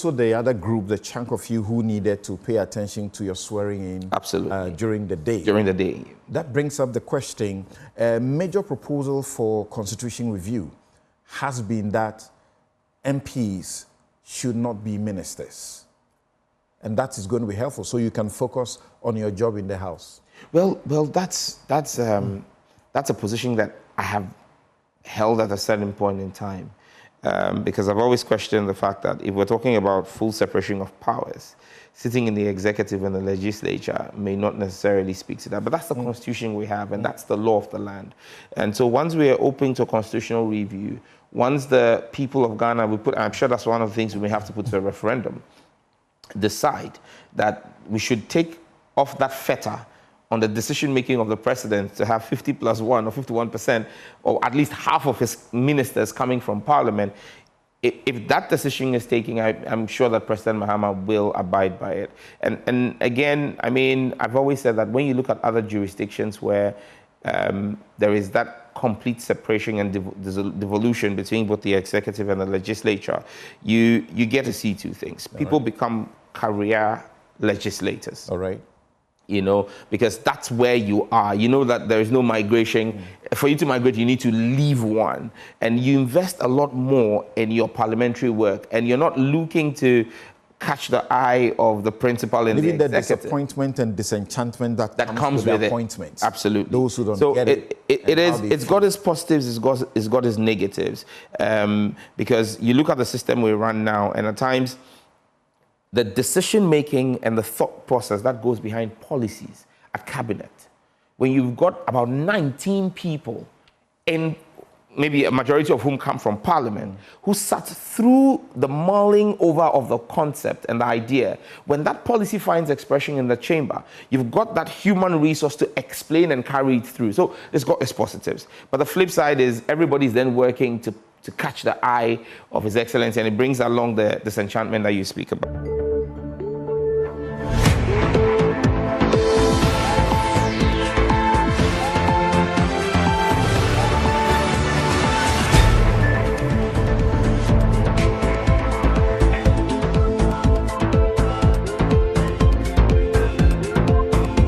also the other group, the chunk of you who needed to pay attention to your swearing in. Absolutely. During the day. During the day. That brings up the question, a major proposal for constitution review has been that MPs should not be ministers. And that is going to be helpful, so you can focus on your job in the House. Well, that's a position that I have held at a certain point in time, because I've always questioned the fact that if we're talking about full separation of powers, sitting in the executive and the legislature may not necessarily speak to that, but that's the constitution we have, and that's the law of the land. And so once we are open to a constitutional review, once the people of Ghana, I'm sure that's one of the things we may have to put to a referendum, decide that we should take off that fetter on the decision-making of the president to have 50+1 or 51%, or at least half of his ministers coming from parliament. If that decision is taken, I'm sure that President Mahama will abide by it. And again, I mean, I've always said that when you look at other jurisdictions where there is that complete separation and devolution between both the executive and the legislature, you get to see two things. People become career legislators. All right. You know, because that's where you are. You know that there is no migration. For you to migrate, you need to leave one. And you invest a lot more in your parliamentary work. And you're not looking to catch the eye of the principal in even the the executive. disappointment and disenchantment that comes with the appointments. Absolutely. Those who don't get it. It's got its positives, it's got its negatives. Because you look at the system we run now, and at times, the decision-making and the thought process that goes behind policies at cabinet, when you've got about 19 people, in maybe a majority of whom come from parliament, who sat through the mulling over of the concept and the idea, when that policy finds expression in the chamber, you've got that human resource to explain and carry it through. So it's got its positives. But the flip side is everybody's then working to catch the eye of His Excellency, and it brings along the disenchantment that you speak about.